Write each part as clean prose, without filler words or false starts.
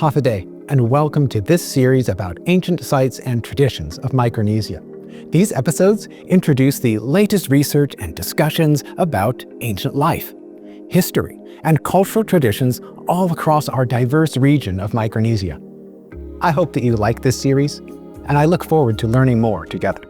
Hafa and welcome to this series about ancient sites and traditions of Micronesia. These episodes introduce the latest research and discussions about ancient life, history, and cultural traditions all across our diverse region of Micronesia. I hope that you like this series, and I look forward to learning more together.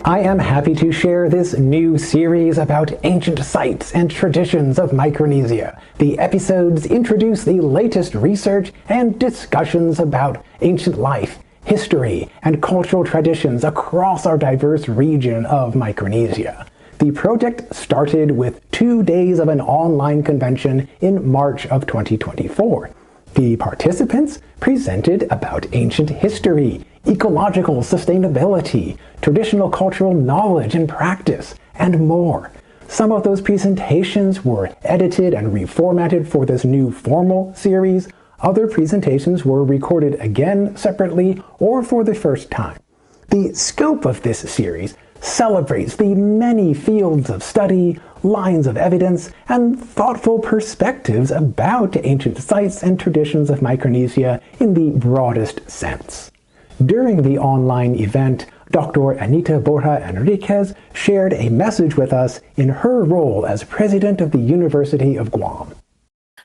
I am happy to share this new series about ancient sites and traditions of Micronesia. The episodes introduce the latest research and discussions about ancient life, history, and cultural traditions across our diverse region of Micronesia. The project started with 2 days of an online convention in March of 2024. The participants presented about ancient history, ecological sustainability, traditional cultural knowledge and practice, and more. Some of those presentations were edited and reformatted for this new formal series. Other presentations were recorded again separately or for the first time. The scope of this series celebrates the many fields of study, lines of evidence, and thoughtful perspectives about ancient sites and traditions of Micronesia in the broadest sense. During the online event, Dr. Anita Borja Enriquez shared a message with us in her role as president of the University of Guam.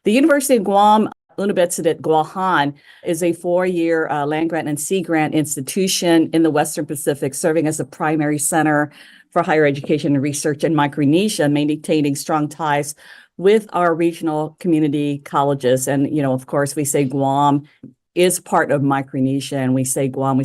The University of Guam, Universidad Guahan, is a 4-year land-grant and sea-grant institution in the Western Pacific, serving as a primary center for higher education and research in Micronesia, maintaining strong ties with our regional community colleges. And, of course, we say Guam is part of Micronesia, and we say Guam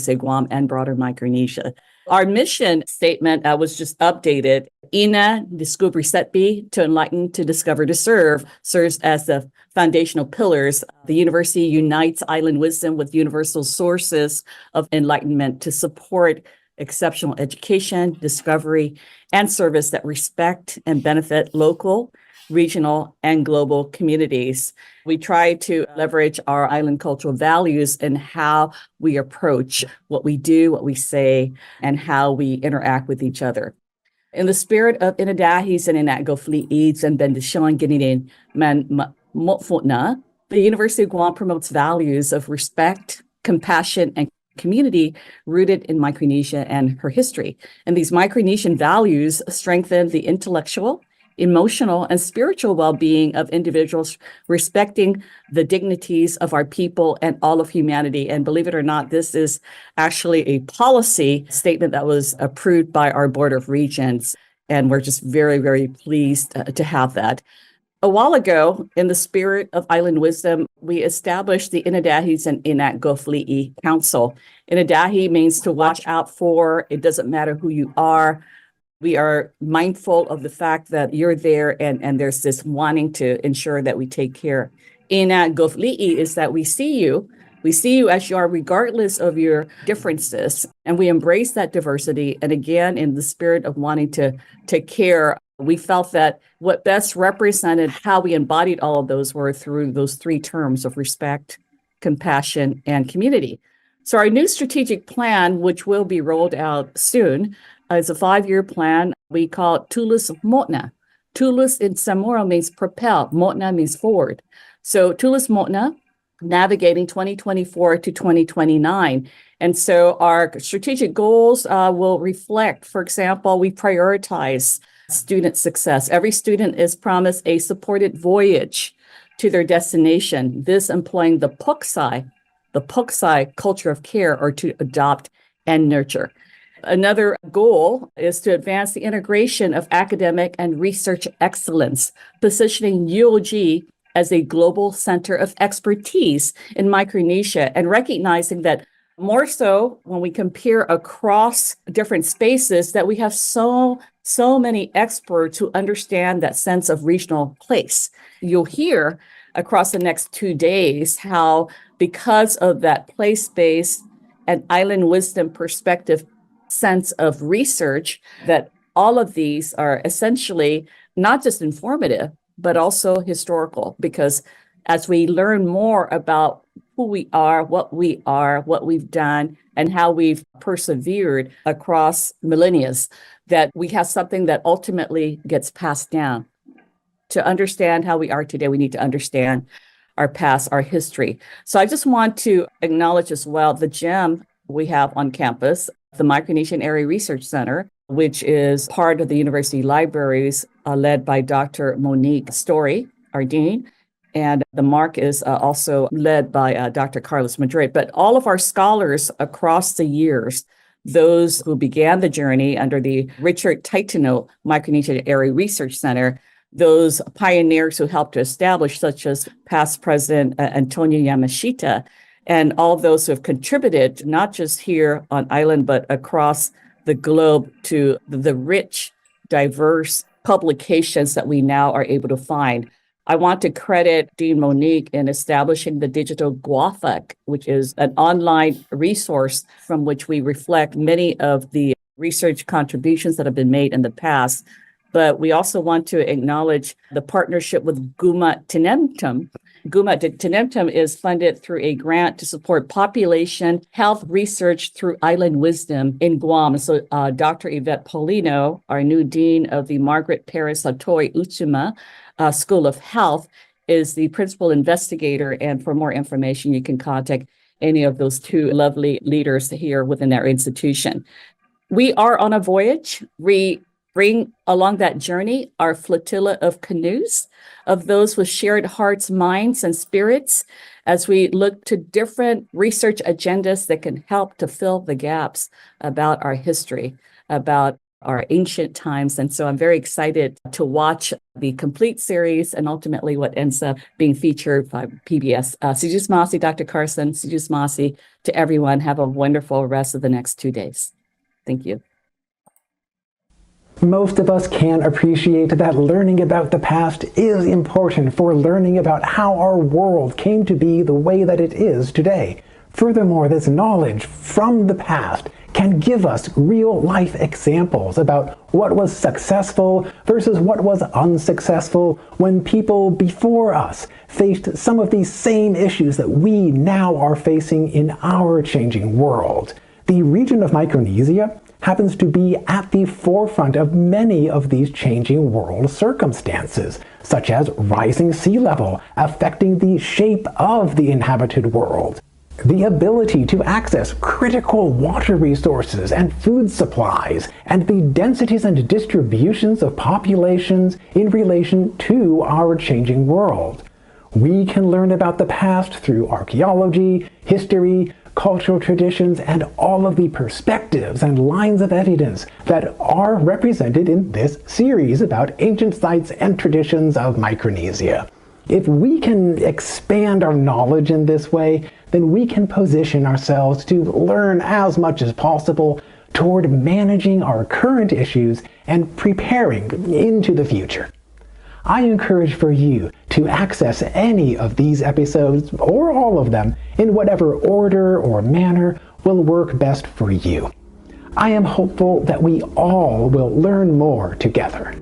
and broader Micronesia. Our mission statement was just updated. Ina Descubri Setbi, to enlighten, to discover, to serve, serves as the foundational pillars. The university unites island wisdom with universal sources of enlightenment to support exceptional education, discovery, and service that respect and benefit local, regional, and global communities. We try to leverage our island cultural values in how we approach what we do, what we say, and how we interact with each other. In the spirit of Inadahis and Inagofliids and Bendishon Gininin Man Motfutna, the University of Guam promotes values of respect, compassion, and community rooted in Micronesia and her history. And these Micronesian values strengthen the intellectual, emotional, and spiritual well-being of individuals, respecting the dignities of our people and all of humanity. And believe it or not, this is actually a policy statement that was approved by our Board of Regents, and we're just very, very pleased to have that. A while ago, in the spirit of island wisdom, we established the Inadahis and Inagofli'i Council. Inadahi means to watch out for. It doesn't matter who you are. We are mindful of the fact that you're there, and there's this wanting to ensure that we take care. Inagofli'i is that we see you as you are, regardless of your differences, and we embrace that diversity. And again, in the spirit of wanting to take care, we felt that what best represented how we embodied all of those were through those 3 terms of respect, compassion, and community. So our new strategic plan, which will be rolled out soon, is a 5-year plan. We call it Tulus Motna. Tulus in Samora means propel. Motna means forward. So Tulus Motna, navigating 2024 to 2029. And so our strategic goals will reflect, for example, we prioritize student success. Every student is promised a supported voyage to their destination. This employing the Puksai culture of care, or to adopt and nurture. Another goal is to advance the integration of academic and research excellence, positioning UOG as a global center of expertise in Micronesia, and recognizing that more so when we compare across different spaces, that we have so many experts who understand that sense of regional place. You'll hear across the next 2 days how, because of that place-based and island wisdom perspective sense of research, that all of these are essentially not just informative, but also historical, because as we learn more about who we are, what we've done, and how we've persevered across millennia, that we have something that ultimately gets passed down. To understand how we are today, we need to understand our past, our history. So I just want to acknowledge as well the gem we have on campus, the Micronesian Area Research Center, which is part of the university libraries led by Dr. Monique Story, our dean. And the MARC is also led by Dr. Carlos Madrid. But all of our scholars across the years, those who began the journey under the Richard Taitano Micronesian Area Research Center, those pioneers who helped to establish, such as past President Antonio Yamashita, and all those who have contributed, not just here on island, but across the globe to the rich, diverse publications that we now are able to find. I want to credit Dean Monique in establishing the digital GWAFAC, which is an online resource from which we reflect many of the research contributions that have been made in the past. But we also want to acknowledge the partnership with Guma Tinemtum. Guma Tinemtum is funded through a grant to support population health research through island wisdom in Guam. So Dr. Yvette Paulino, our new dean of the Margaret Paris Latoy Uchima School of Health, is the principal investigator. And for more information, you can contact any of those two lovely leaders here within our institution. We are on a voyage. We bring along that journey our flotilla of canoes, of those with shared hearts, minds, and spirits, as we look to different research agendas that can help to fill the gaps about our history, about our ancient times. And so I'm very excited to watch the complete series and ultimately what ends up being featured by PBS. Sijus Masi, Dr. Carson, Sijus Masi, to everyone. Have a wonderful rest of the next 2 days. Thank you. Most of us can appreciate that learning about the past is important for learning about how our world came to be the way that it is today. Furthermore, this knowledge from the past can give us real-life examples about what was successful versus what was unsuccessful when people before us faced some of these same issues that we now are facing in our changing world. The region of Micronesia happens to be at the forefront of many of these changing world circumstances, such as rising sea level affecting the shape of the inhabited world, the ability to access critical water resources and food supplies, and the densities and distributions of populations in relation to our changing world. We can learn about the past through archaeology, history, cultural traditions, and all of the perspectives and lines of evidence that are represented in this series about ancient sites and traditions of Micronesia. If we can expand our knowledge in this way, then we can position ourselves to learn as much as possible toward managing our current issues and preparing into the future. I encourage for you to access any of these episodes, or all of them, in whatever order or manner will work best for you. I am hopeful that we all will learn more together.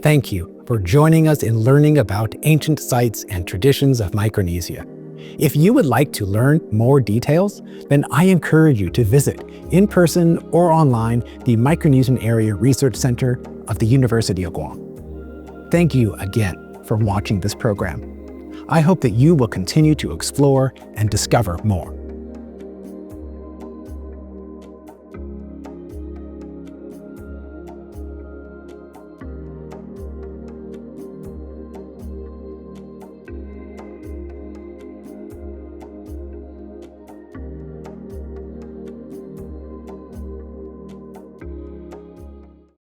Thank you for joining us in learning about ancient sites and traditions of Micronesia. If you would like to learn more details, then I encourage you to visit, in person or online, the Micronesian Area Research Center of the University of Guam. Thank you again for watching this program. I hope that you will continue to explore and discover more.